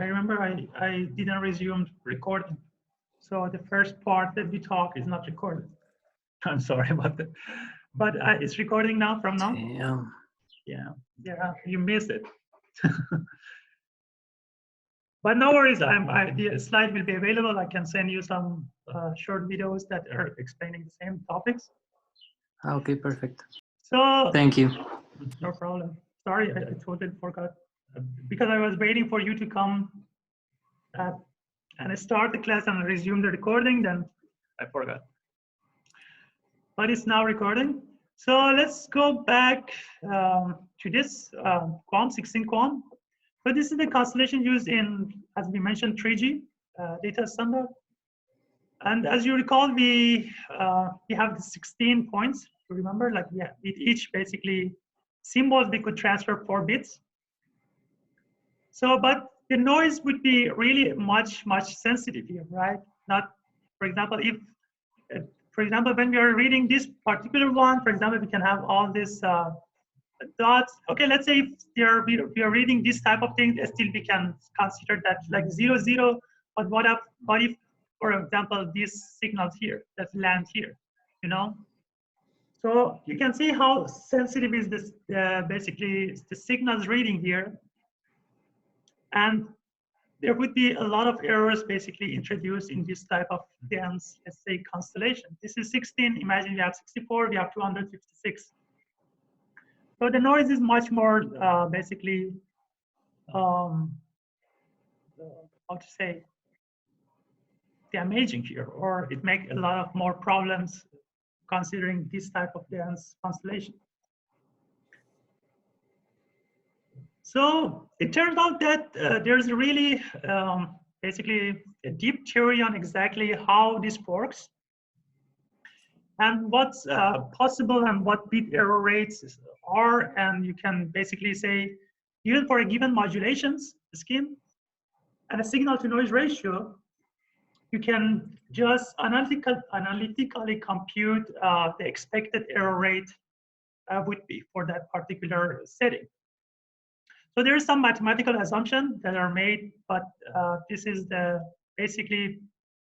I remember I didn't resume recording. So the first part that we talk is not recorded. I'm sorry about that. But it's recording now from now? Damn. Yeah, you missed it. But no worries, the slide will be available. I can send you some short videos that are explaining the same topics. Okay, perfect. So Thank you. no problem. Sorry, I totally forgot. Because I was waiting for you to come and start the class and resume the recording, then I forgot. But it's now recording. So let's go back to this QAM, 16 QAM. So this is the constellation used in, as we mentioned, 3G data standard. And as you recall, we have the 16 points. Remember, like with each basically symbols, we could transfer 4 bits. So, but the noise would be really much sensitive here, right? Not, for example, if, for example, when we are reading this particular one, for example, we can have all these dots. Okay, let's say if we are reading this type of thing, still we can consider that like 0, 0. But what if, for example, these signals here that land here, you know? So you can see how sensitive is this basically the signals reading here. And there would be a lot of errors basically introduced in this type of dense, let's say, constellation. This is 16. Imagine we have 64, we have 256. So the noise is much more basically, how to say, damaging here, or it makes a lot of more problems considering this type of dense constellation. So it turns out that there's really basically a deep theory on exactly how this works and what's possible and what bit error rates are. And you can basically say, even for a given modulations scheme and a signal to noise ratio, you can just analytically compute the expected error rate would be for that particular setting. So there is some mathematical assumptions that are made, but this is the basically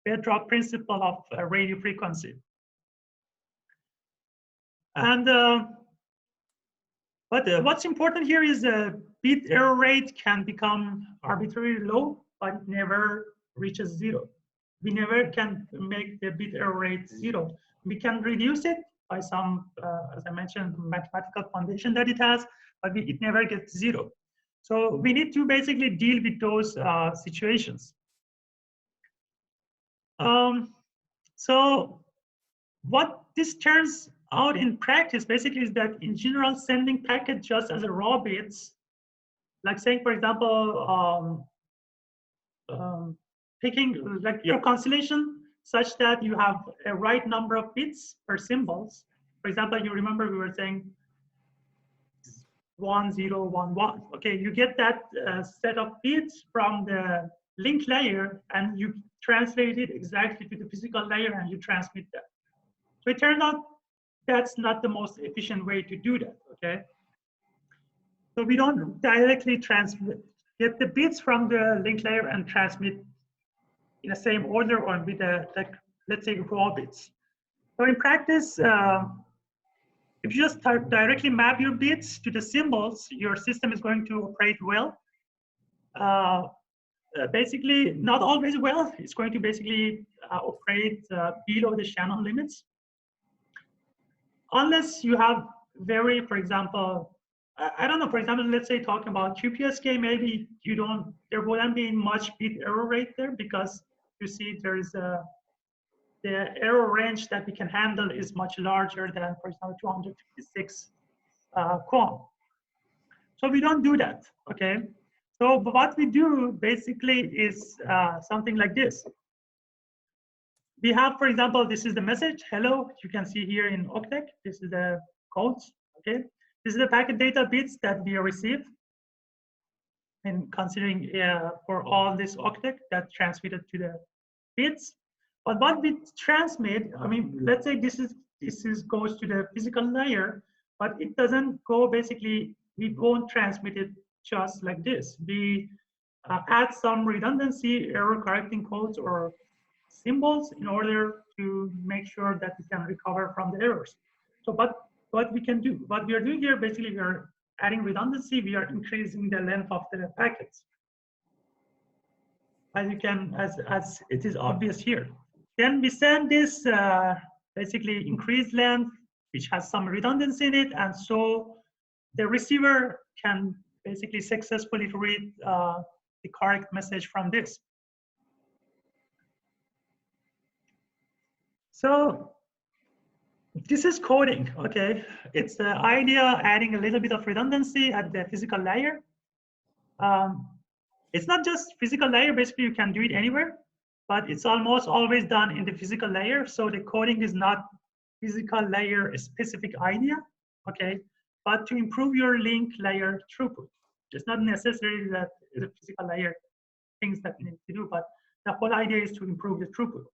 bedrock principle of radio frequency. And but what's important here is the bit error rate can become arbitrarily low, but it never reaches 0. We never can make the bit error rate 0. We can reduce it by some, as I mentioned, mathematical foundation that it has, but it never gets 0. So we need to basically deal with those situations. So what this turns out in practice basically is that in general, sending packet just as a raw bits, like saying, for example, picking like your constellation such that you have a right number of bits per symbols. For example, you remember we were saying 1, 0, 1, 1. Okay, you get that set of bits from the link layer and you translate it exactly to the physical layer and you transmit that. So it turns out that's not the most efficient way to do that, okay? So we don't directly get the bits from the link layer and transmit in the same order or with the, like, let's say, raw bits. So in practice, if you just directly map your bits to the symbols, your system is going to operate well. Basically, not always well. It's going to basically operate below the Shannon limits. Unless you have very, for example, I don't know, for example, let's say talking about QPSK, maybe there wouldn't be much bit error rate there because you see there's the error range that we can handle is much larger than, for example, 256 QAM. So we don't do that, okay? So what we do basically is something like this. We have, for example, this is the message, hello, you can see here in octet, this is the codes, okay? This is the packet data bits that we receive. And considering for all this octet that transmitted to the bits. But what we transmit, I mean, let's say this goes to the physical layer, but it doesn't go basically, we won't transmit it just like this. We add some redundancy, error correcting codes or symbols in order to make sure that we can recover from the errors. So what we can do, what we are doing here, basically we are adding redundancy, we are increasing the length of the packets. As you can, as it is obvious here. Then we send this basically increased length, which has some redundancy in it, and so the receiver can basically successfully read the correct message from this. So this is coding, okay? It's the idea adding a little bit of redundancy at the physical layer. It's not just physical layer, basically you can do it anywhere, but it's almost always done in the physical layer. So the coding is not physical layer specific idea, okay? But to improve your link layer throughput. It's not necessarily that the physical layer things that you need to do, but the whole idea is to improve the throughput.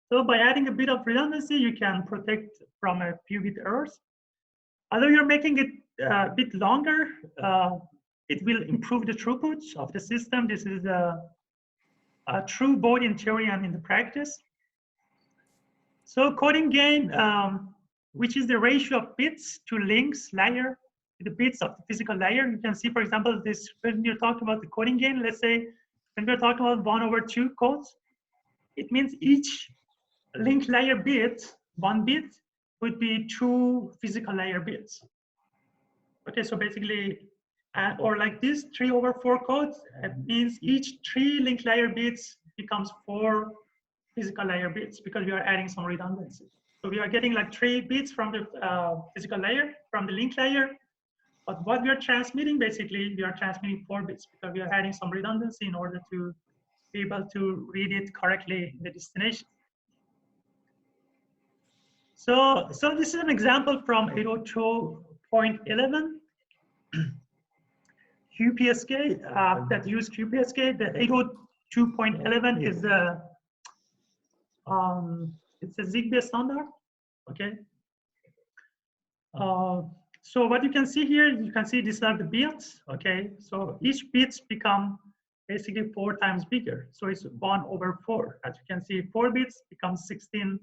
So by adding a bit of redundancy, you can protect from a few bit errors. Although you're making it a bit longer, it will improve the throughput of the system. This is a true both in theory and in the practice. So coding gain, which is the ratio of bits to links layer, the bits of the physical layer. You can see, for example, this when you're talking about the coding gain, let's say when we're talking about 1/2 codes, it means each link layer bit, 1 bit, would be 2 physical layer bits. Okay, so basically, or like this 3/4 codes, it means each 3 link layer bits becomes 4 physical layer bits because we are adding some redundancy. So we are getting like 3 bits from the physical layer, from the link layer. But what we are transmitting, basically, we are transmitting 4 bits because we are adding some redundancy in order to be able to read it correctly in the destination. So this is an example from 802.11 QPSK that use QPSK. The 802.11 is it's a Zigbee standard. Okay. So what you can see here, you can see these are the bits. Okay. So each bits become basically 4 times bigger. So it's 1/4. As you can see, 4 bits becomes 16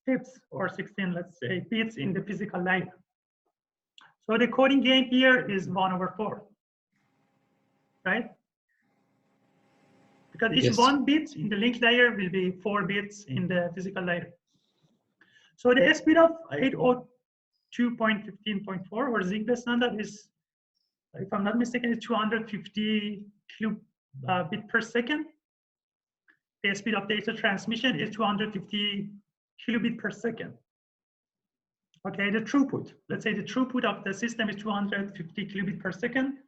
bits or 16, let's say, bits in the physical layer. So the coding gain here is 1/4, right? Because each 1 bit in the link layer will be 4 bits in the physical layer. So the speed of 802.15.4 or Zigbee standard is, if I'm not mistaken, is 250 kilobit per second. The speed of data transmission is 250 kilobit per second. Okay, the throughput. Let's say the throughput of the system is 250 kilobit per second.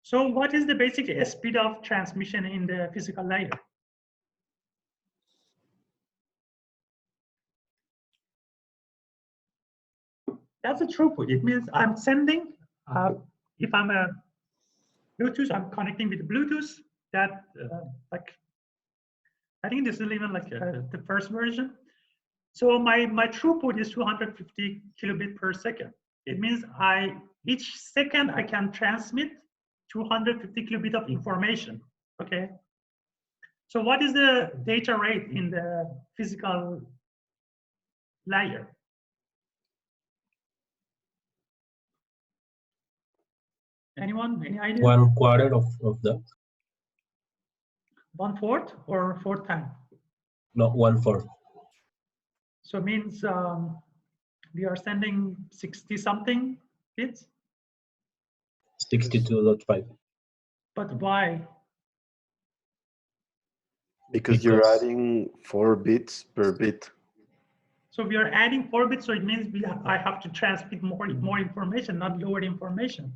So what is the basic speed of transmission in the physical layer? That's a throughput. It means I'm sending, if I'm a Bluetooth, I'm connecting with Bluetooth. That like, I think this is even like the first version. So my throughput is 250 kilobit per second. It means each second I can transmit 250 kilobit of information. Okay. So what is the data rate in the physical layer? Anyone? Any idea? 1/4 of that. 1/4 or 4 times? No, 1/4. So it means we are sending 60 something bits. 62.5. But why? Because you're adding 4 bits per bit. So we are adding 4 bits, so it means I have to transmit more information, not lower information.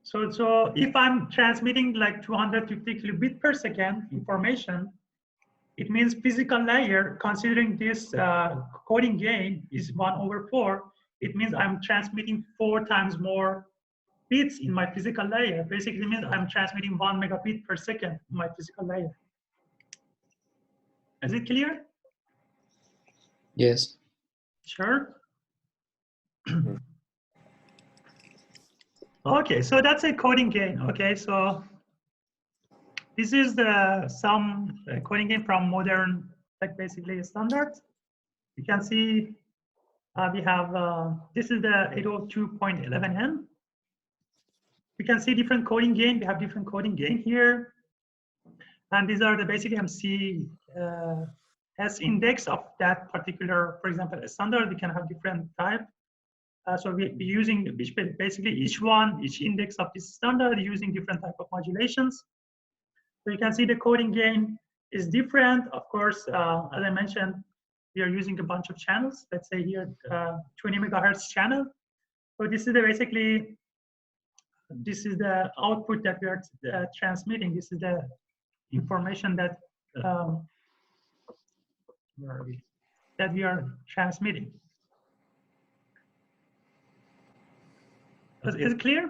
So if I'm transmitting like 250 kilobit per second information, it means physical layer, considering this coding gain is 1/4, it means I'm transmitting 4 times more bits in my physical layer. Basically, it means I'm transmitting 1 megabit per second in my physical layer. Is it clear? Yes. Sure. Okay, so that's a coding gain. Okay, so this is some coding gain from modern, like basically standards. You can see we have, this is the 802.11n. We can see different coding gain. We have different coding gain here. And these are the basic MC S index of that particular, for example, a standard. We can have different type. So we're using basically each index of this standard using different type of modulations. So you can see the coding gain is different. Of course, as I mentioned, we are using a bunch of channels. Let's say here, 20 megahertz channel. So this is basically, this is the output that we are transmitting. This is the information that that we are transmitting. Is it clear?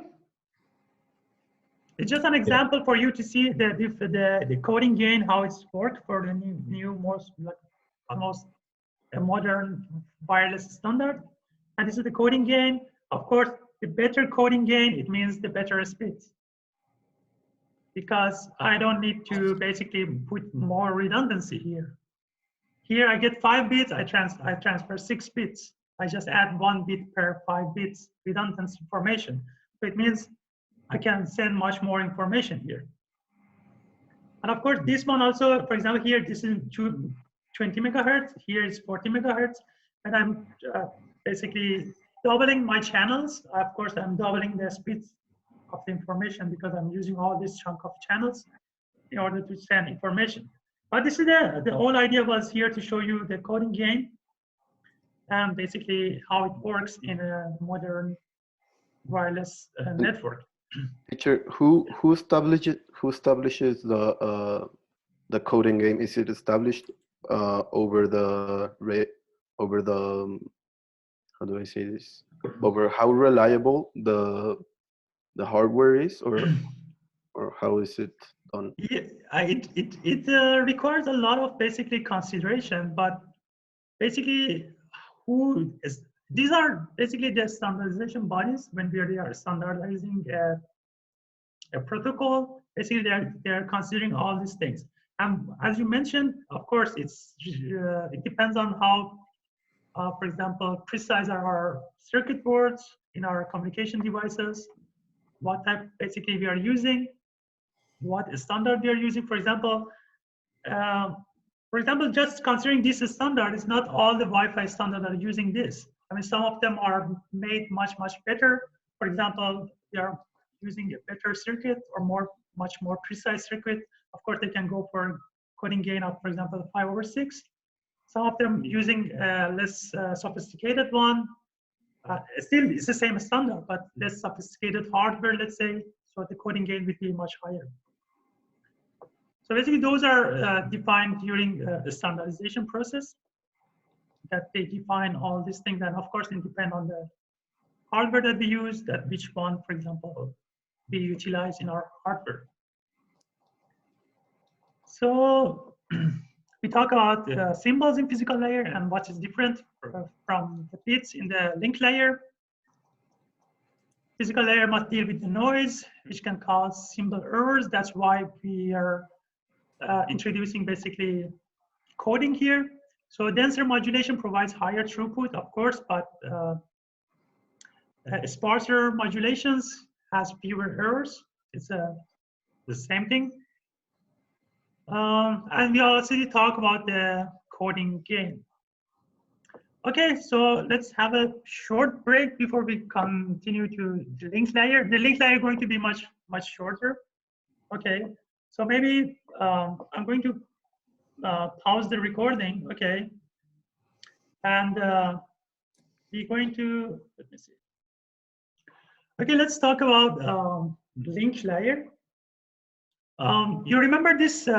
It's just an example for you to see the coding gain, how it's worked for the new most like almost a modern wireless standard. And this is the coding gain. Of course, the better coding gain, it means the better speeds. Because I don't need to basically put more redundancy here. Here I get 5 bits, I transfer 6 bits. I just add 1 bit per 5 bits redundant information. So it means I can send much more information here. And of course, this one also, for example, here, this is 20 megahertz, here is 40 megahertz, and I'm basically doubling my channels. Of course, I'm doubling the speeds of the information because I'm using all this chunk of channels in order to send information. But this is the whole idea was here to show you the coding gain and basically how it works in a modern wireless network. Teacher, who establishes the coding gain? Is it established over the how do I say this? Over how reliable the hardware is, or how is it done? Yeah, it requires a lot of basically consideration, but basically these are basically the standardization bodies when we are standardizing a protocol. Basically, they're considering all these things. And as you mentioned, of course, it depends on how, for example, precise are our circuit boards in our communication devices, what type basically we are using, what standard we are using. For example, just considering this standard, it's not all the Wi-Fi standards are using this. I mean, some of them are made much better. For example, they are using a better circuit or much more precise circuit. Of course, they can go for coding gain of, for example, 5/6. Some of them using less sophisticated one. Still, it's the same standard, but less sophisticated hardware, let's say. So the coding gain would be much higher. So basically, those are defined during the standardization process. That they define all these things, and of course, it depends on the hardware that we use, that which one, for example, we utilize in our hardware. So we talk about symbols in physical layer and what is different from the bits in the link layer. Physical layer must deal with the noise, which can cause symbol errors. That's why we are introducing basically coding here. So denser modulation provides higher throughput, of course, but sparser modulations has fewer errors. It's the same thing. And we also talk about the coding gain. Okay, so let's have a short break before we continue to the link layer. The link layer is going to be much shorter. Okay, so maybe I'm going to pause the recording. Okay, and we're going to, let me see. Okay, let's talk about link layer. You remember this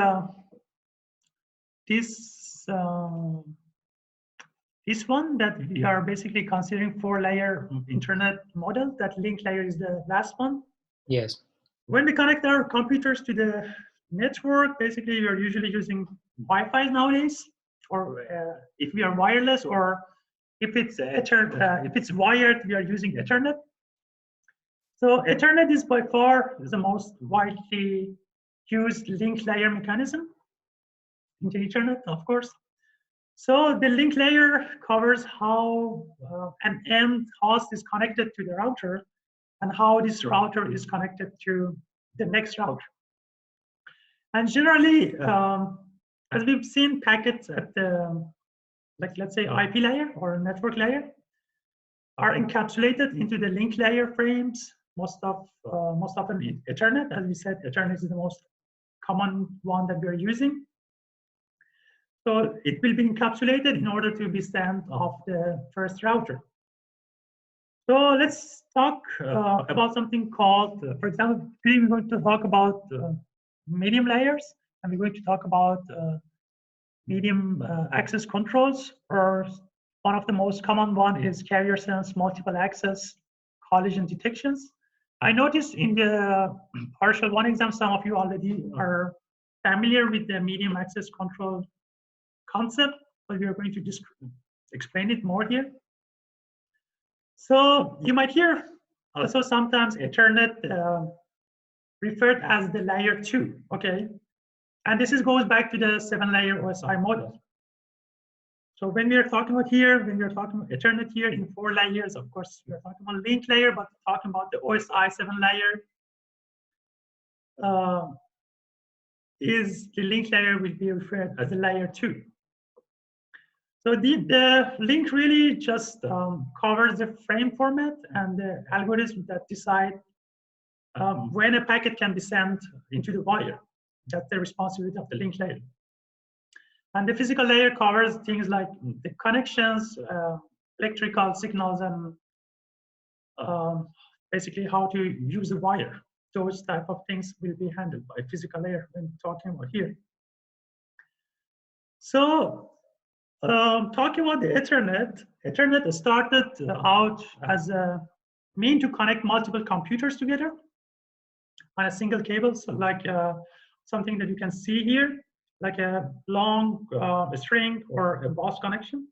this one that we are basically considering 4-layer internet model? That link layer is the last one. Yes. When we connect our computers to the network, basically we are usually using Wi-Fi nowadays, or if we are wireless, or if it's if it's wired, we are using Ethernet. So Ethernet is by far the most widely used link layer mechanism into Ethernet, of course. So the link layer covers how an end host is connected to the router and how this router is connected to the next router. And generally, as we've seen, packets at the, like let's say IP layer or network layer are encapsulated into the link layer frames. Most often in Ethernet, as we said, Ethernet is the most common one that we are using. So it will be encapsulated in order to be sent off the first router. So let's talk about something called, for example, today we're going to talk about medium layers, and we're going to talk about medium access controls, or one of the most common one is carrier sense multiple access collision detections. I noticed in the partial one exam, some of you already are familiar with the medium access control concept, but we are going to just explain it more here. So you might hear also sometimes Ethernet referred as the layer 2, okay? And this goes back to the 7-layer OSI model. So when we are talking about here, when we are talking about Ethernet here in 4 layers, of course, we are talking about link layer, but talking about the OSI 7-layer, is the link layer will be referred as the layer 2. So the link really just covers the frame format and the algorithm that decide when a packet can be sent into the wire. That's the responsibility of the link layer. And the physical layer covers things like the connections, electrical signals, and basically how to use the wire. Those type of things will be handled by physical layer when talking about here. So talking about the Ethernet started out as a mean to connect multiple computers together on a single cable, so like something that you can see here, like a long string or a bus connection.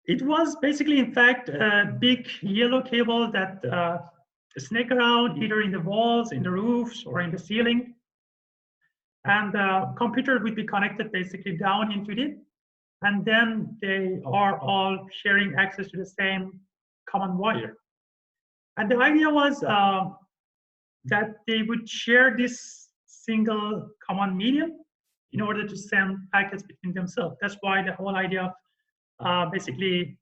It was basically, in fact, a big yellow cable that snake around either in the walls, in the roofs, or in the ceiling. And the computer would be connected basically down into it. And then they are all sharing access to the same common wire. And the idea was that they would share this single common medium in order to send packets between themselves. That's why the whole idea of basically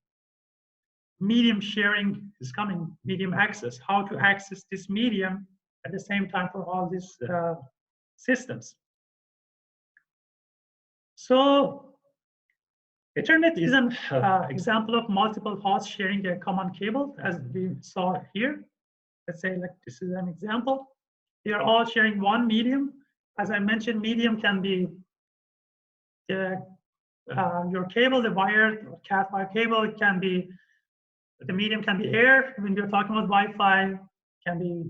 medium sharing is coming, medium access, how to access this medium at the same time for all these systems. So Ethernet is an example of multiple hosts sharing a common cable, as we saw here. Let's say like this is an example. They are all sharing one medium. As I mentioned, medium can be your cable, the wired Cat5 cable. It can be, the medium can be air. When we're talking about Wi-Fi, can be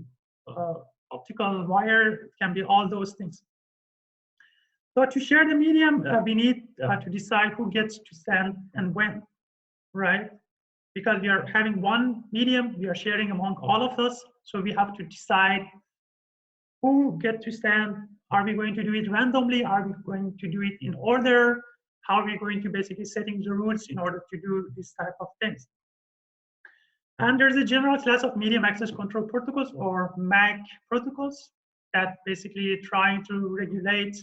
optical wire, it can be all those things. So to share the medium, we need to decide who gets to send and when, right? Because we are having one medium, we are sharing among all of us. So we have to decide who get to send. Are we going to do it randomly? Are we going to do it in order? How are we going to basically setting the rules in order to do this type of things? And there's a general class of medium access control protocols, or MAC protocols, that basically trying to regulate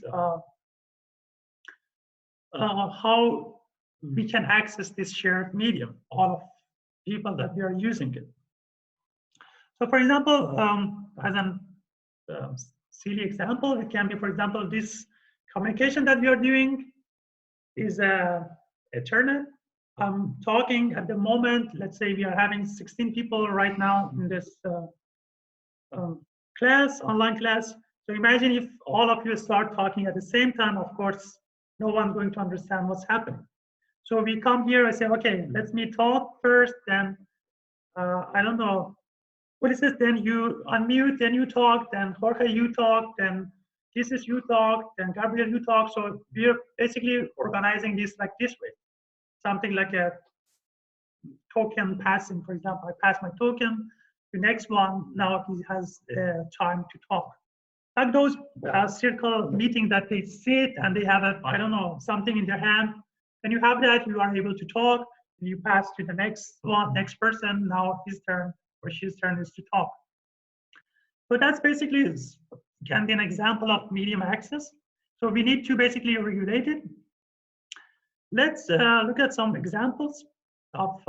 how we can access this shared medium, all of people that we are using it. So for example, as a silly example, it can be, for example, this communication that we are doing is Ethernet. I'm talking at the moment, let's say we are having 16 people right now in this class, online class. So imagine if all of you start talking at the same time, of course, no one's going to understand what's happening. So we come here, I say, okay, let me talk first, then, I don't know, what is this? Then you unmute, then you talk, then Jorge, you talk, then this is you talk, then Gabriel, you talk. So we're basically organizing this like this way. Something like a token passing. For example, I pass my token, the next one, now he has time to talk. Like those circle meeting that they sit and they have a, I don't know, something in their hand. When you have that, you are able to talk, and you pass to the next one, next person, now his turn or his turn is to talk. So that's basically can be an example of medium access. So we need to basically regulate it. Let's look at some examples of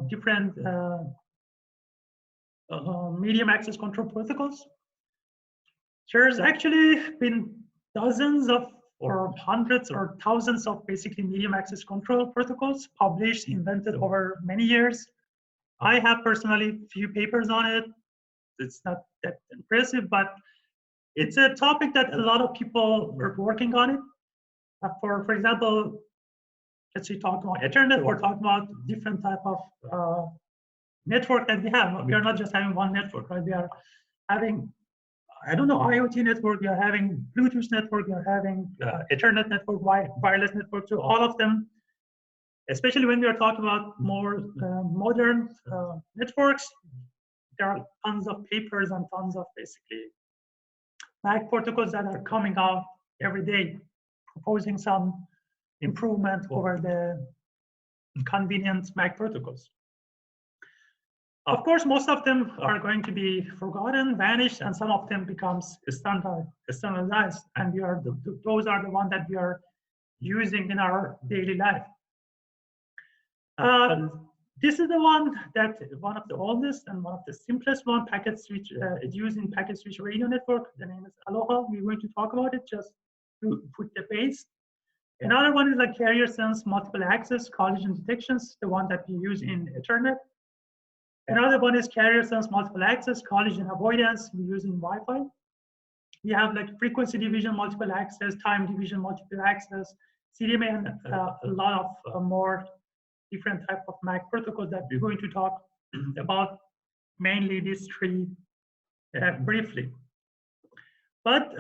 different medium access control protocols. There's actually been dozens of or hundreds or thousands of basically medium access control protocols published, invented over many years. I have personally few papers on it. It's not that impressive, but it's a topic that a lot of people are working on it. For example, let's say talk about Ethernet or talk about different type of network that we have. We are not just having one network, right? We are having, I don't know, IoT network, we are having Bluetooth network, we are having Ethernet network, wireless network. So all of them, especially when we are talking about more modern networks, there are tons of papers and tons of basically MAC protocols that are coming out every day, proposing some improvement over the convenient MAC protocols. Of course, most of them are going to be forgotten, vanished, and some of them becomes standardized, and those are the ones that we are using in our daily life. This is the one of the oldest and one of the simplest one, packet switch. It's used in packet switch radio network. The name is Aloha. We're going to talk about it just to put the base. Another one is like carrier sense multiple access collision detections, the one that we use in Ethernet. Another one is carrier sense multiple access of avoidance we use in Wi-Fi. We have like frequency division multiple access, time division multiple access, CDMA, and a lot of more different type of MAC protocols that we're going to talk about, mainly these three briefly. But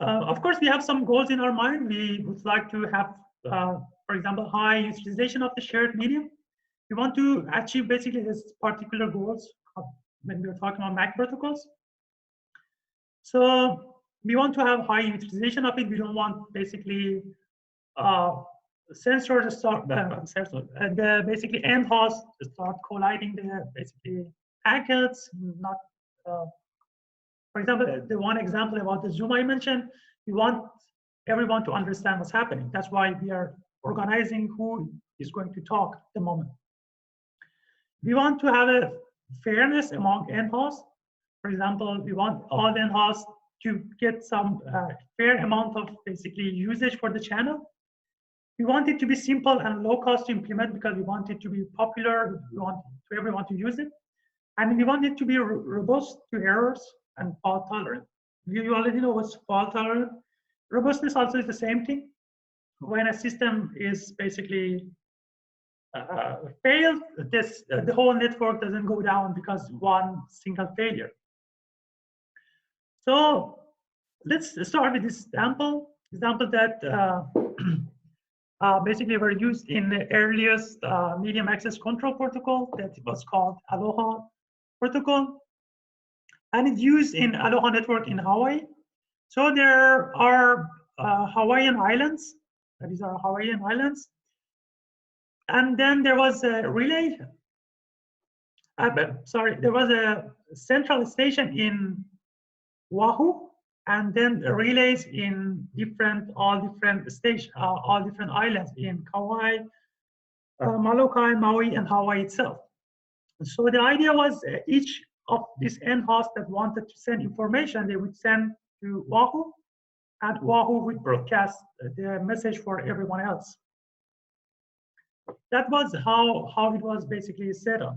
of course, we have some goals in our mind. We would like to have, for example, high utilization of the shared medium. We want to achieve basically this particular goals when we're talking about MAC protocols. So we want to have high utilization of it. We don't want basically sensors to start, basically end hosts to start colliding the basically packets. Not, for example, the one example about the Zoom I mentioned, we want everyone to understand what's happening. That's why we are organizing who is going to talk at the moment. We want to have a fairness among end hosts. For example, we want all end hosts to get some fair amount of basically usage for the channel. We want it to be simple and low cost to implement because we want it to be popular. We want everyone to use it. And we want it to be robust to errors and fault tolerant. You already know what's fault tolerant. Robustness also is the same thing. When a system is basically failed, the whole network doesn't go down because one single failure. So let's start with this example that basically were used in the earliest medium access control protocol that was called Aloha protocol. And it's used in Aloha network in Hawaii. So there are Hawaiian islands. These are Hawaiian islands. And then there was a relay. There was a central station in Oahu, and then relays in all different stations, all different islands in Kauai, Molokai, Maui, and Hawaii itself. So the idea was each of these end hosts that wanted to send information, they would send to Oahu, and Oahu would broadcast the message for everyone else. That was how it was basically set up.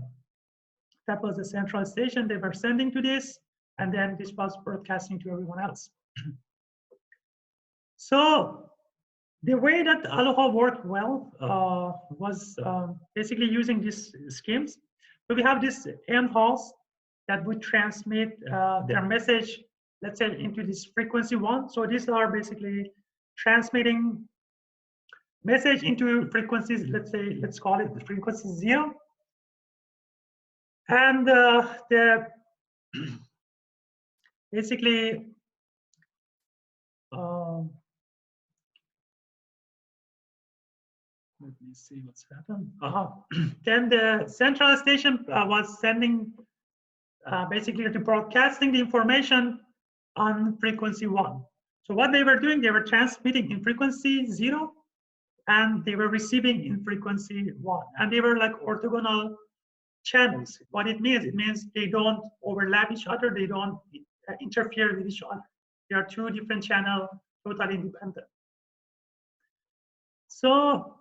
That was the central station they were sending to this, and then this was broadcasting to everyone else. So the way that Aloha worked well was basically using these schemes. So we have this end host that would transmit their message, let's say, into this frequency one. So these are basically transmitting message into frequencies, let's call it the frequency 0. And basically, let me see what's happened. Then the central station was sending, basically broadcasting the information on frequency 1. So what they were doing, they were transmitting in frequency 0, and they were receiving in frequency 1. And they were like orthogonal channels. What it means they don't overlap each other, they don't interfere with each other. They are two different channels, totally independent. So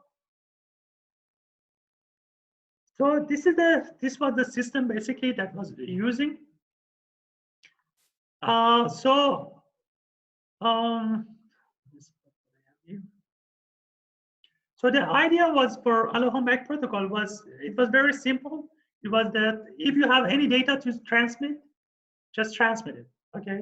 this was the system basically that was using. So the idea was for Aloha MAC protocol was very simple. It was that if you have any data to transmit, just transmit it. Okay.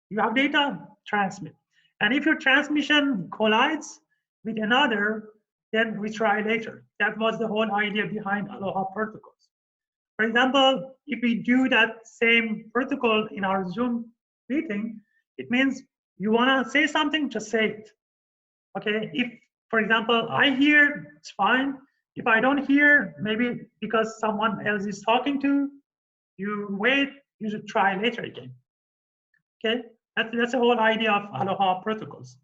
You have data, transmit. And if your transmission collides with another, then retry later. That was the whole idea behind Aloha protocols. For example, if we do that same protocol in our Zoom meeting, it means you want to say something, just say it. Okay. If, for example, I hear, it's fine. If I don't hear, maybe because someone else is talking to, you wait, you should try later again. Okay, that's the whole idea of Aloha protocols.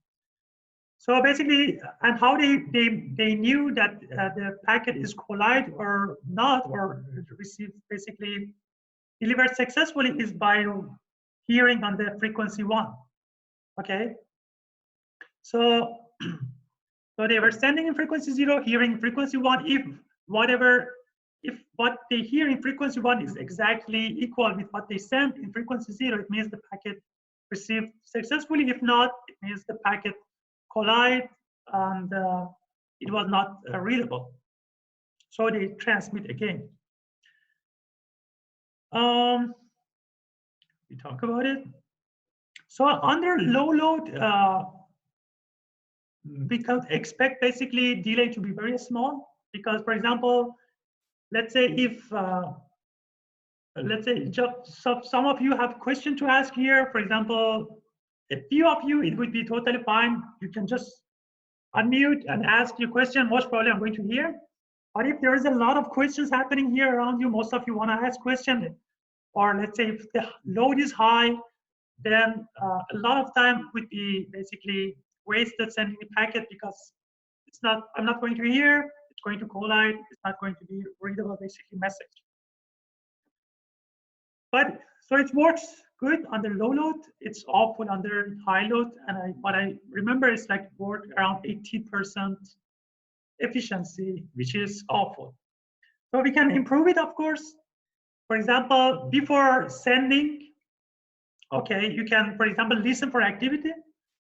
So basically, and how they knew that the packet is collide or not, or received, basically delivered successfully, is by hearing on the frequency 1. Okay, so they were sending in frequency 0, hearing frequency 1. If what they hear in frequency 1 is exactly equal with what they sent in frequency 0, it means the packet received successfully. If not, it means the packet collide and it was not readable. So they transmit again. We talk about it. So under low load, we can expect basically delay to be very small, because, for example, let's say if some of you have question to ask here, for example, a few of you, it would be totally fine. You can just unmute and ask your question. Most probably I'm going to hear. But if there is a lot of questions happening here around you, most of you want to ask questions, or let's say if the load is high, then a lot of time would be basically wasted sending the packet, because I'm not going to hear, it's going to collide, it's not going to be readable basically message. But so it works good under low load, it's awful under high load, and what I remember is like work around 80% efficiency, which is awful. So we can improve it, of course. For example, before sending, okay, you can, for example, listen for activity.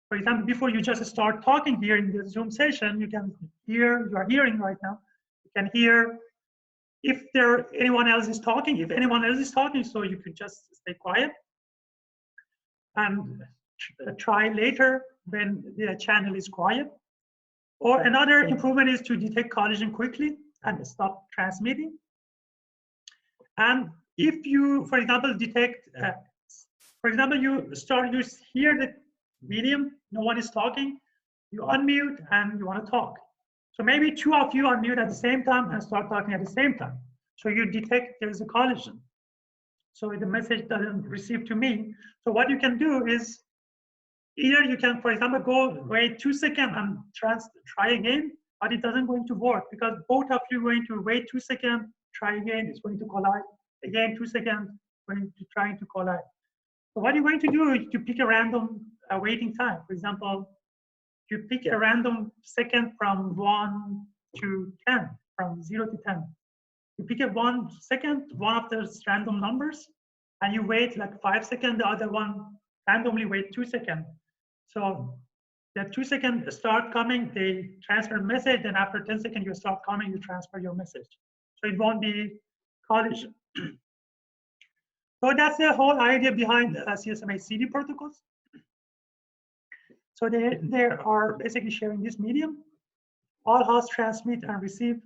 For example, before you just start talking here in the Zoom session, you can hear, you are hearing right now, you can hear if anyone else is talking, if anyone else is talking, so you could just stay quiet and try later when the channel is quiet. Or another improvement is to detect collision quickly and stop transmitting. And if you, for example, detect, for example, you hear the medium, no one is talking, you unmute and you want to talk. So maybe two of you unmute at the same time and start talking at the same time. So you detect there's a collision. So the message doesn't receive to me. So what you can do is either you can, for example, go wait 2 seconds and try again, but it doesn't going to work, because both of you are going to wait 2 seconds, try again, it's going to collide. Again, 2 seconds, going to trying to collide. So what you're going to do is to pick a random waiting time. For example, you pick a random second from 1 to 10, from 0 to 10. You pick a 1 second, one of those random numbers, and you wait like 5 seconds, the other one randomly wait 2 seconds. So the 2 seconds start coming, they transfer a message, and after 10 seconds you start coming, you transfer your message. So it won't be collision. So that's the whole idea behind CSMA CD protocols. So they are basically sharing this medium. all hosts transmit and receive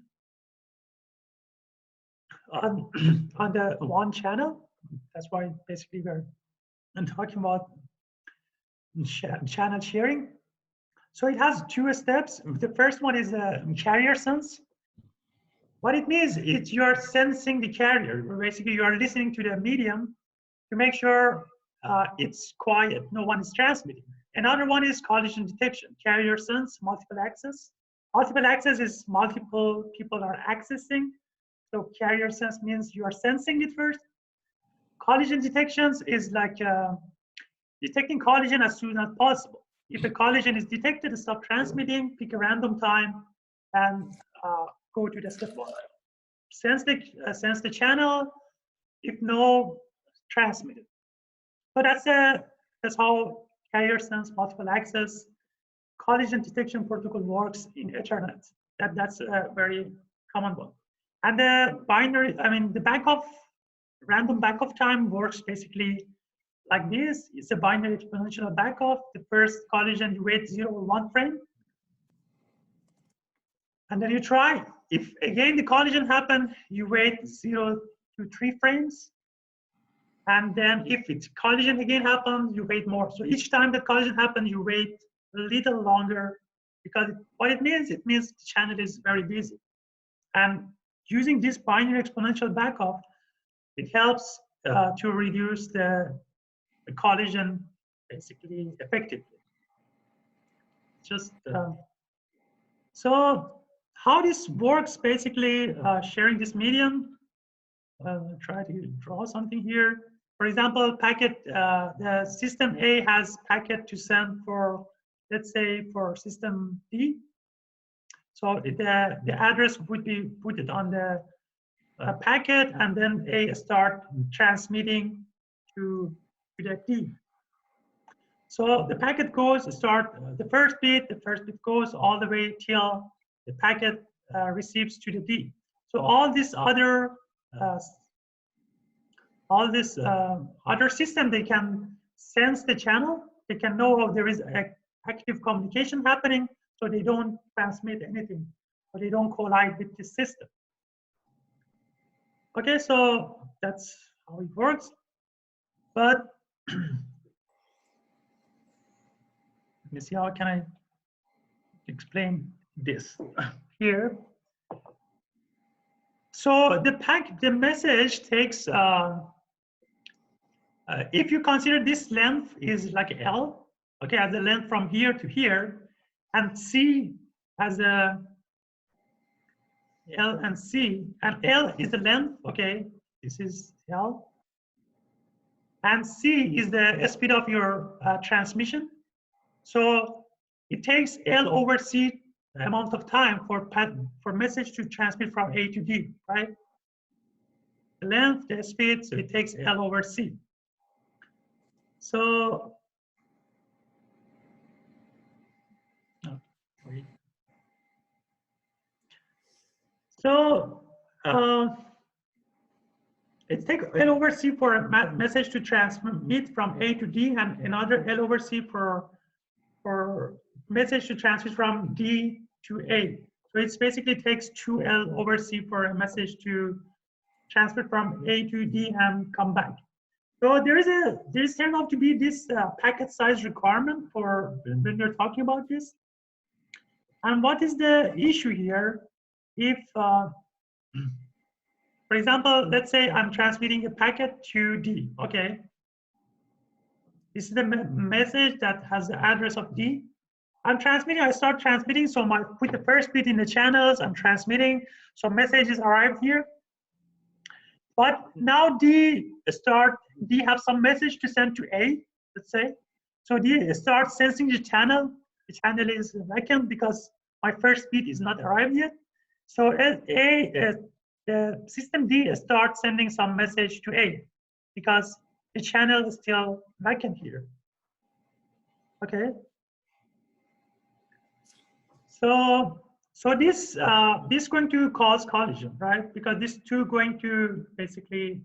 on, on the one channel. That's why basically we're talking about channel sharing. So it has two steps. The first one is carrier sense. What it means is you are sensing the carrier. Basically, you are listening to the medium to make sure it's quiet, no one is transmitting. Another one is collision detection, carrier sense, multiple access. Multiple access is multiple people are accessing. So carrier sense means you are sensing it first. Collision detections is like detecting collision as soon as possible. If a collision is detected, stop transmitting, pick a random time, and go to the step one. Sense the channel. If no, transmit it. So that's how carrier sense, multiple access, collision detection protocol works in Ethernet. That's a very common one. And the binary, I mean, the random backoff time works basically like this. It's a binary exponential backoff. The first collision, you wait 0 or 1 frame. And then you try. If again the collision happened, you wait 0 to 3 frames. And then if it's collision again happens, you wait more. So each time that collision happens, you wait a little longer, because what it means the channel is very busy. And using this binary exponential backoff, it helps to reduce the collision basically effectively. Just so how this works basically, sharing this medium. I'll try to draw something here. For example, packet, the system A has packet to send for, let's say, for system B. So the address would be put it on the packet, and then A start transmitting to the D. So the packet goes, the first bit goes all the way till the packet receives to the D. So all this other other system, they can sense the channel. They can know there is active communication happening, so they don't transmit anything, or they don't collide with the system. Okay, so that's how it works. But let me see, how can I explain this here? So the message takes, if you consider this length is like L, okay, as the length from here to here, and C as a L and C, and L is the length, okay, this is L, and C is the speed of your transmission. So it takes L over C amount of time for message to transmit from A to D, right? The length, the speed, so it takes L over C. So, it takes L over C for a message to transmit from A to D, and another L over C for message to transmit from D to A. So it basically takes 2L over C for a message to transfer from A to D and come back. So there's turned out to be this packet size requirement for when we're talking about this. And what is the issue here? If, for example, let's say I'm transmitting a packet to D, okay? This is the message that has the address of D. I start transmitting, so with the first bit in the channels, I'm transmitting, so messages arrive here. But now D have some message to send to A, let's say. So D starts sensing the channel. The channel is vacant because my first bit is not arrived yet. So the system D starts sending some message to A because the channel is still vacant here. Okay. So this is going to cause collision, right? Because these two going to basically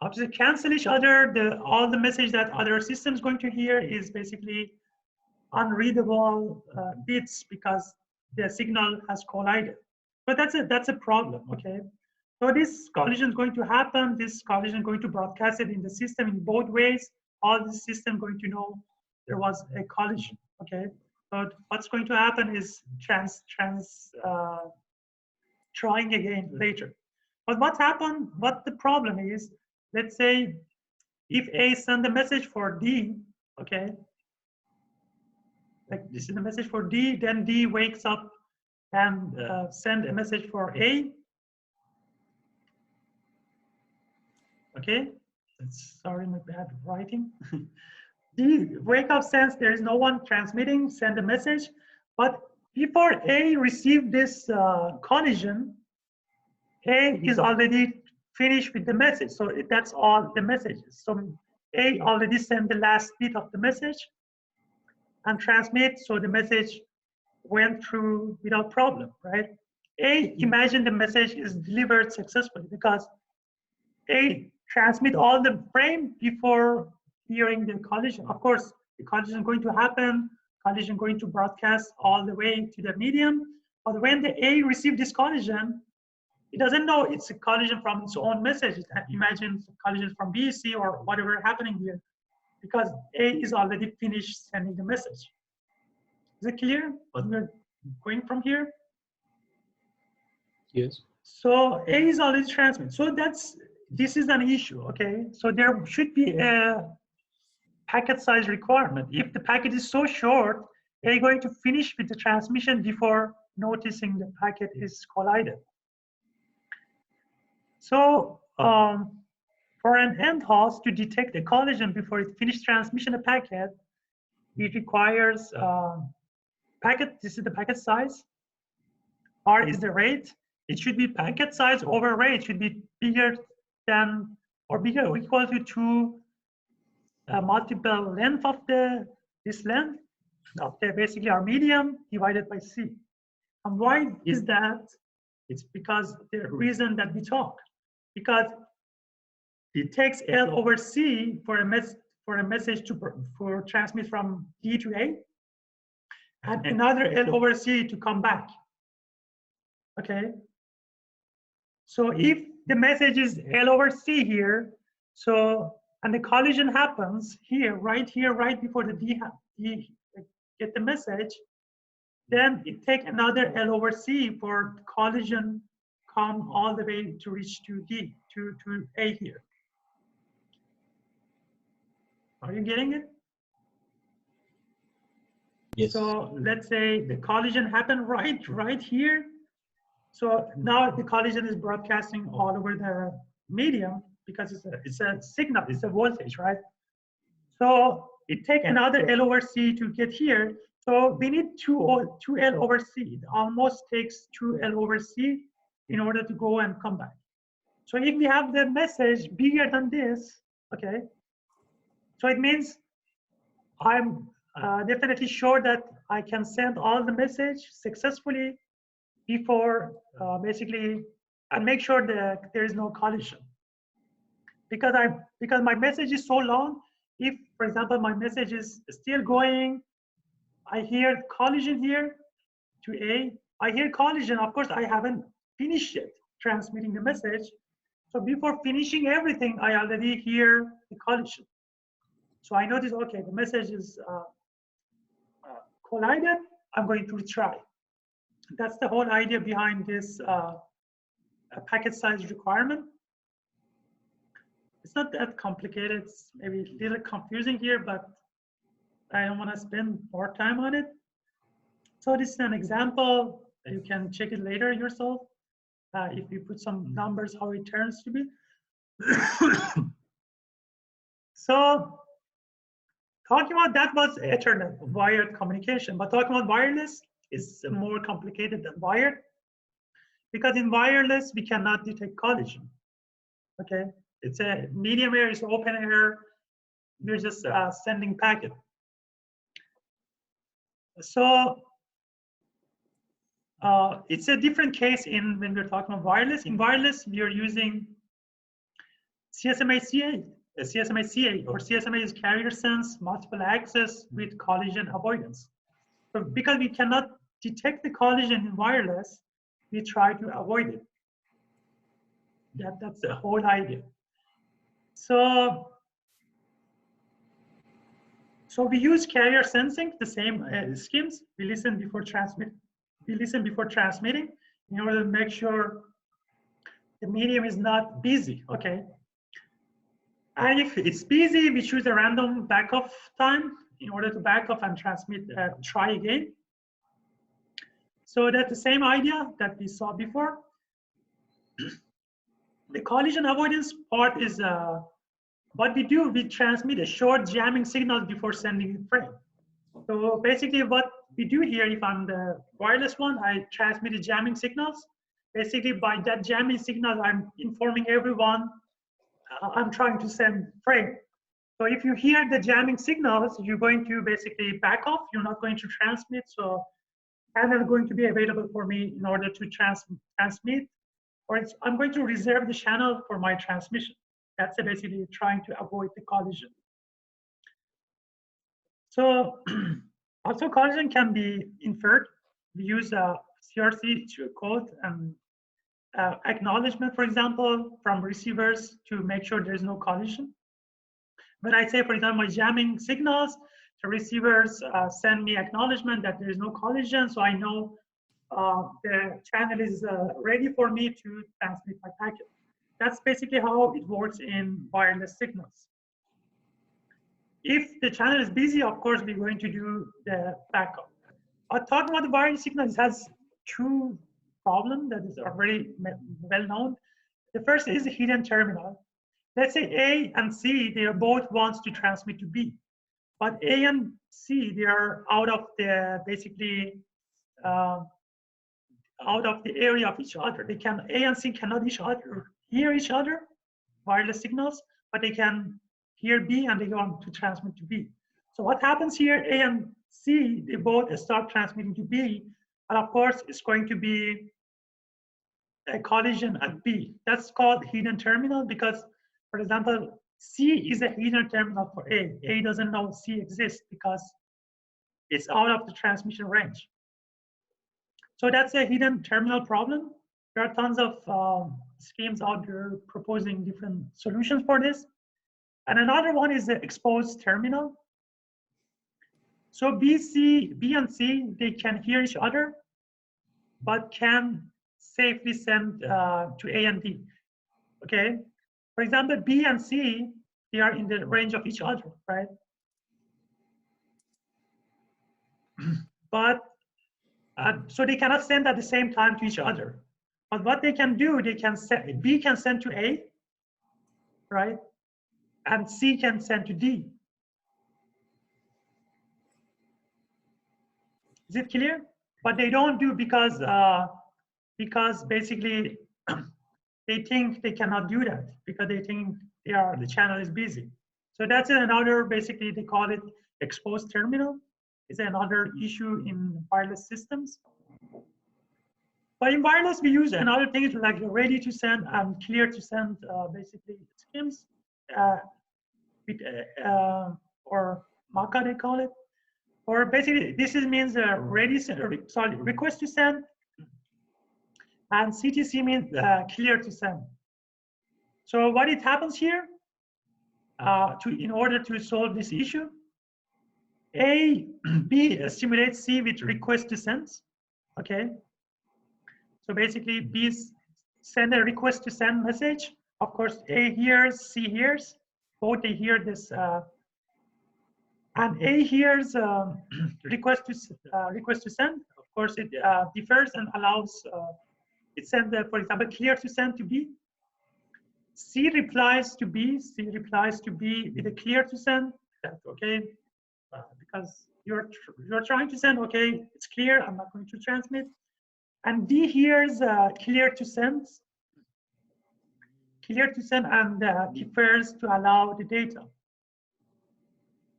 obviously cancel each other. All the message that other systems going to hear is basically unreadable bits because the signal has collided. But that's a problem, okay? So this collision is going to happen. This collision is going to broadcast it in the system in both ways. All the system going to know there was a collision, okay? But what's going to happen is trying again later. But what happened, what the problem is, let's say if A send a message for D, okay? Like this is a message for D, then D wakes up and send a message for A. Okay, sorry, my bad writing. D wake up, sense there is no one transmitting, send a message. But before A received this collision, A is already finished with the message. So that's all the messages. So A already sent the last bit of the message and transmit, so the message went through without problem, right? A, imagine the message is delivered successfully because A transmit all the frame before hearing the collision. Of course, the collision is going to happen, collision going to broadcast all the way to the medium, but when the A received this collision, it doesn't know it's a collision from its own message. It imagines collision from B, C, or whatever happening here, because A is already finished sending the message. Is it clear what we're going from here? Yes. So A is already transmitted. So this is an issue, okay? So there should be a packet size requirement. If the packet is so short, A going to finish with the transmission before noticing the packet is collided. So for an end host to detect a collision before it finishes transmission of packet, it requires packet, this is the packet size, R is the rate. It should be packet size over rate should be bigger than or bigger or equal to 2 multiple length of this length of basically our medium divided by C. And why is that? It's because the reason that we talk. Because it takes L over C for a message to transmit from D to A, and another L over C to come back. Okay. So if the message is L over C here, so and the collision happens here, right before the D get the message, then it takes another L over C for collision come all the way to reach to D, to A here. Are you getting it? Yes. So let's say the collision happened right here. So now the collision is broadcasting all over the medium because it's a signal, it's a voltage, right? So it takes another L over C to get here. So we need 2 L over C. It almost takes 2 L over C in order to go and come back. So if we have the message bigger than this, okay, so it means I'm definitely sure that I can send all the message successfully before basically, and make sure that there is no collision. Because my message is so long, if, for example, my message is still going, I hear collision here to A, I hear collision, of course, I haven't finished yet transmitting the message. So before finishing everything, I already hear the collision. So I notice, okay, the message is collided, I'm going to retry. That's the whole idea behind this packet size requirement. It's not that complicated, it's maybe a little confusing here, but I don't want to spend more time on it. So this is an example. You can check it later yourself. If you put some numbers, how it turns to be. So talking about that was Ethernet, wired communication, but talking about wireless is more complicated than wired, because in wireless, we cannot detect collision, okay? It's a medium air, it's open air, we're just sending packet. So it's a different case when we're talking about wireless. In wireless, we are using CSMA CSMA-CA, or CSMA is carrier sense multiple access with collision avoidance. So because we cannot detect the collision in wireless, we try to avoid it. That's the whole idea. So we use carrier sensing, the same schemes. We listen before transmitting in order to make sure the medium is not busy, okay? And if it's busy, we choose a random backoff time in order to back off and transmit, try again. So that's the same idea that we saw before. The collision avoidance part is what we do, we transmit a short jamming signal before sending the frame. So basically what we do here, if I'm the wireless one, I transmit the jamming signals. Basically by that jamming signal, I'm informing everyone I'm trying to send frame. So if you hear the jamming signals, you're going to basically back off. You're not going to transmit. So channel going to be available for me in order to transmit, or I'm going to reserve the channel for my transmission. That's basically trying to avoid the collision. So also collision can be inferred. We use a CRC code and acknowledgement, for example, from receivers to make sure there's no collision. When I say, for example, my jamming signals, the receivers send me acknowledgement that there is no collision, so I know the channel is ready for me to transmit my packet. That's basically how it works in wireless signals. If the channel is busy, of course, we're going to do the backup. Talking about the wireless signals, it has two problems that is already well known. The first is a hidden terminal. Let's say A and C, they are both wants to transmit to B, but A and C, they are out of the basically out of the area of each other. They can, A and C cannot hear each other, wireless signals, but they can hear B and they want to transmit to B. So what happens here, A and C, they both start transmitting to B, and of course, it's going to be a collision at B. That's called hidden terminal because, for example, C is a hidden terminal for A. A doesn't know C exists because it's out of the transmission range. So that's a hidden terminal problem. There are tons of schemes out there proposing different solutions for this. And another one is the exposed terminal. So B and C, they can hear each other, but can safely send to A and D, okay? For example, B and C, they are in the range of each other, right? But, so they cannot send at the same time to each other. But what they can do, they can send, B can send to A, right? And C can send to D. Is it clear? But they don't do because basically they think they cannot do that because they think the channel is busy. So that's another, basically they call it exposed terminal. It's another issue in wireless systems. But in wireless, we use another things like ready to send and clear to send, basically schemes, or MACA they call it. Or basically, this means request to send, and CTC means clear to send. So what it happens here, in order to solve this issue, B stimulates C with request to send, okay? So basically, B send a request to send message. Of course, A hears, C hears, both they hear this, and A hears request to send. Of course, it differs and allows it sends, for example, clear to send to B. C replies to B. C replies to B with a clear to send. That's okay, because you're trying to send. Okay, it's clear. I'm not going to transmit. And D hears clear to send. Clear to send and defers to allow the data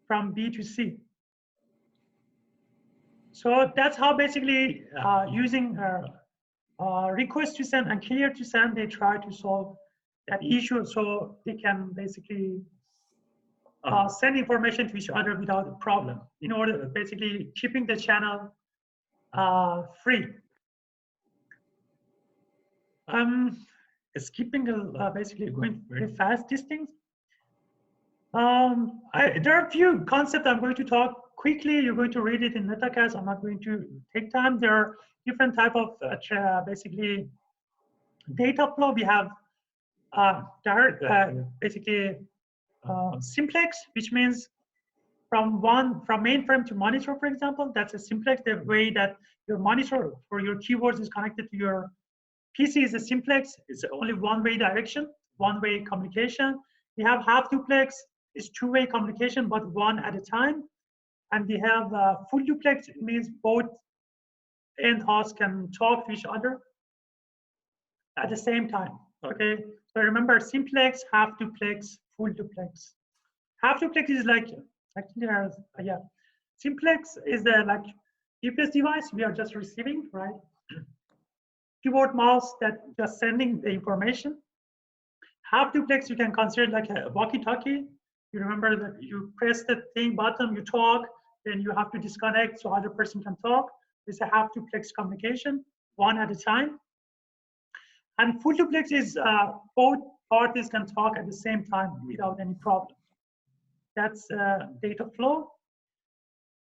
from B to C. So that's how basically using request to send and clear to send, they try to solve that issue so they can basically send information to each other without a problem, in order basically keeping the channel free. Skipping basically going very fast these things. There are a few concepts I'm going to talk quickly. You're going to read it in Metacast. I'm not going to take time. There are different type of basically data flow. We have direct, basically simplex, which means from mainframe to monitor, for example. That's a simplex. The way that your monitor for your keywords is connected to your PC is a simplex. It's only one-way direction, one-way communication. We have half duplex. It's two-way communication, but one at a time. And we have full duplex. It means both end hosts can talk to each other at the same time. Okay. So remember, simplex, half duplex, full duplex. Half duplex is like actually yeah. Simplex is the like UPS device we are just receiving, right? Keyboard, mouse that just sending the information. Half duplex you can consider like a walkie-talkie. You remember that you press the thing button, you talk, then you have to disconnect so other person can talk. It's a half duplex communication, one at a time. And full duplex is both parties can talk at the same time without any problem. That's data flow.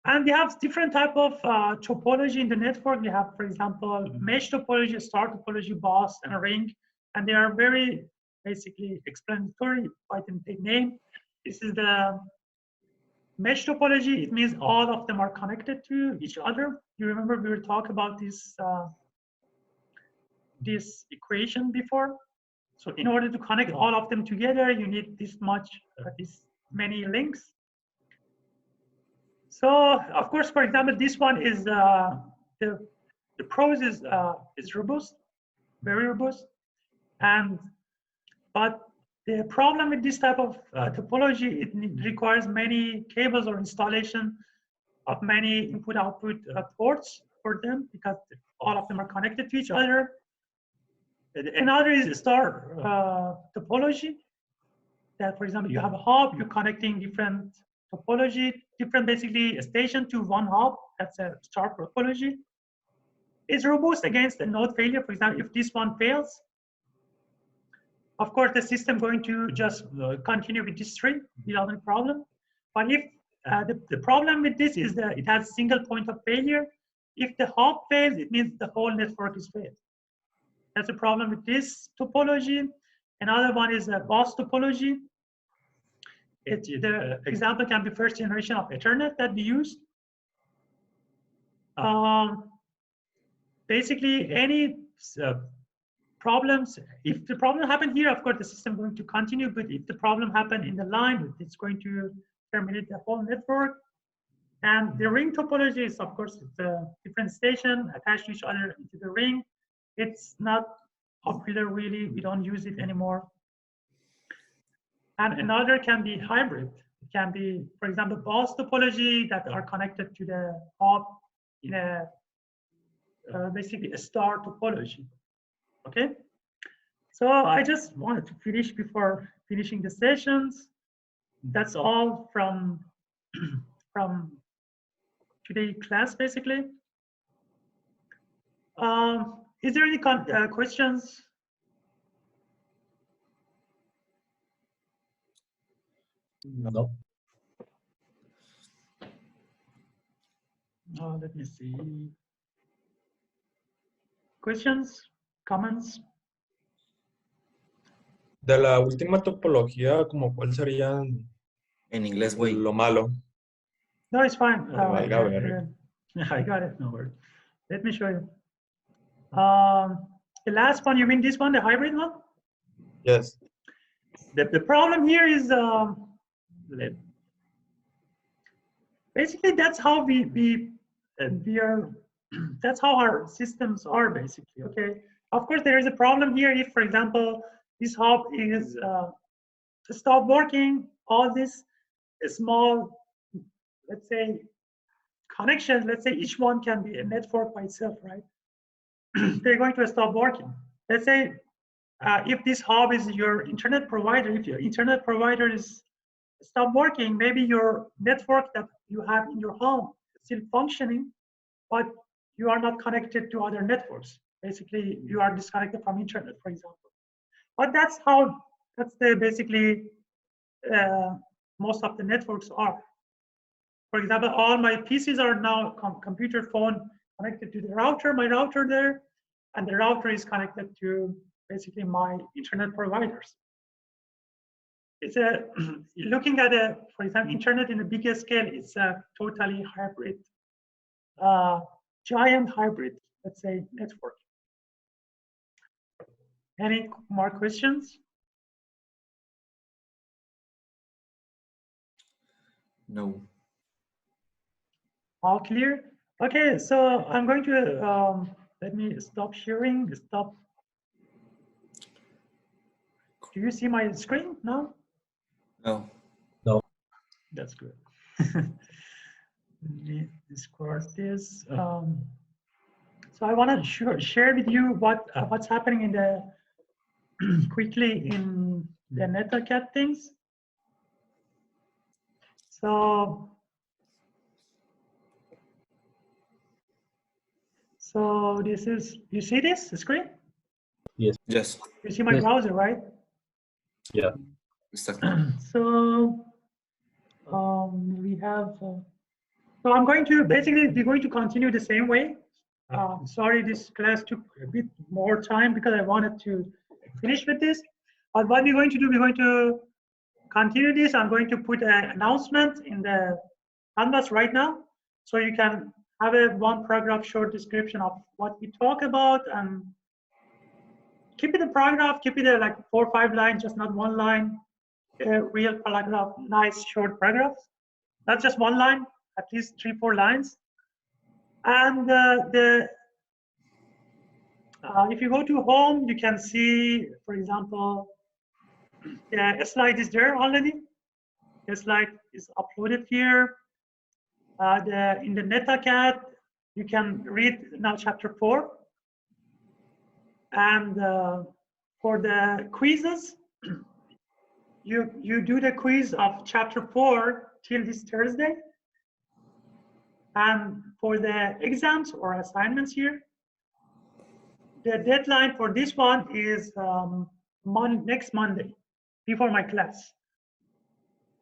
And we have different type of topology in the network. We have, for example, mesh topology, star topology, boss, and a ring. And they are very basically explanatory by the name. This is the mesh topology. It means all of them are connected to each other. You remember we were talking about this this equation before. So in order to connect all of them together, you need this many links. So of course, for example, this one is the prose is robust, very robust, but the problem with this type of topology, it requires many cables or installation of many input-output ports for them because all of them are connected to each other. Another is star topology. That, for example, you have a hub, you're connecting different topology, different basically a station to one hub. That's a star topology. It's robust against a node failure. For example, if this one fails, of course, the system going to just continue with this tree without any problem. But if the problem with this is that it has single point of failure. If the hub fails, it means the whole network is failed. That's a problem with this topology. Another one is a boss topology. The example can be first generation of Ethernet that we use. Basically, any problems, if the problem happened here, of course, the system is going to continue, but if the problem happened in the line, it's going to terminate the whole network. And the ring topology is, of course, it's a different station attached to each other into the ring. It's not popular, really. We don't use it anymore. And another can be hybrid. It can be, for example, boss topology that are connected to the hub in a basically a star topology. Okay. So I just wanted to finish before finishing the sessions. That's all from today's class, basically. Is there any questions? No. Let me see. Questions, comments? De la última topología, ¿como cuál sería En inglés, güey. lo malo? No, it's fine. Valga ver. I got it. No worries. Let me show you. The last one, you mean this one, the hybrid one? Yes. The problem here is basically that's how we are. That's how our systems are basically. Okay. Of course, there is a problem here if, for example, this hub is to stop working. All this small, let's say, connections. Let's say each one can be a network by itself, right? They're going to stop working. Let's say if this hub is your internet provider, if your internet provider is stop working, maybe your network that you have in your home is still functioning, but you are not connected to other networks. Basically, you are disconnected from internet, for example. But that's the basically most of the networks are. For example, all my PCs are now computer phone connected to the router, my router there, and the router is connected to basically my internet providers. It's a looking at for example, internet in a bigger scale. It's a totally hybrid, giant hybrid, let's say, network. Any more questions? No. All clear? Okay, so I'm going to let me stop sharing. Stop. Do you see my screen now? No. That's good. Let me discard this. So I want to share with you what's happening in the quickly in the NetACAD things. So this is, you see this screen? Yes. You see my Yes. browser, right? Yeah. Exactly. So we have. So I'm going to basically we're going to continue the same way. Sorry, this class took a bit more time because I wanted to finish with this. But what we're going to do, we're going to continue this. I'm going to put an announcement in the canvas right now, so you can have a one paragraph short description of what we talk about, and keep it a paragraph, keep it like 4 or 5 lines, just not one line. A real paragraph, nice short paragraphs. Not just one line, at least 3 or 4 lines. And if you go to home, you can see, for example, the slide is there already. The slide is uploaded here. In the NetACAD, you can read now chapter 4. And for the quizzes, you do the quiz of chapter 4 till this Thursday. And for the exams or assignments here, the deadline for this one is next Monday, before my class.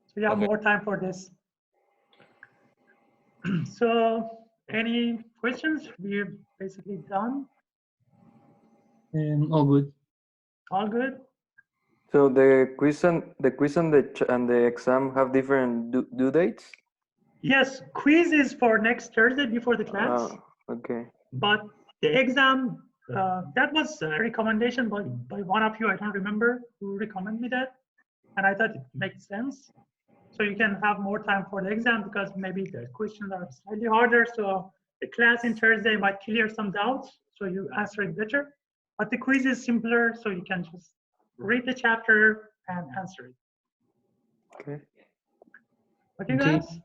So you have Okay. more time for this. So any questions? We're basically done. All good. All good? So the quiz and the exam have different due dates? Yes, quiz is for next Thursday before the class. Okay. But the exam, that was a recommendation by one of you. I don't remember who recommended me that. And I thought it makes sense. So you can have more time for the exam because maybe the questions are slightly harder. So the class in Thursday might clear some doubts, so you answer it better. But the quiz is simpler, so you can just read the chapter and answer it. Okay. Okay, Okay. guys?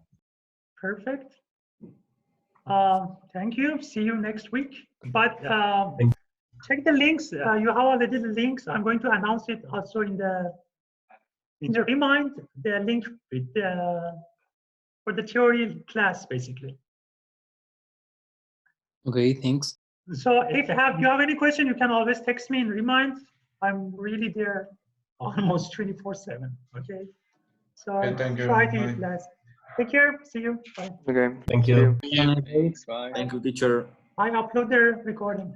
Perfect. Thank you. See you next week. But check the links. You have already the links. I'm going to announce it also in the remind, the link with for the theory class, basically. Okay, thanks. So if you have any question, you can always text me and remind. I'm really there almost 24/7. Okay. So Okay, thank you. try to Bye. utilize. Take care. See you. Bye. Okay. Thank See you. Have a nice day. Thank you, teacher. I upload the recording.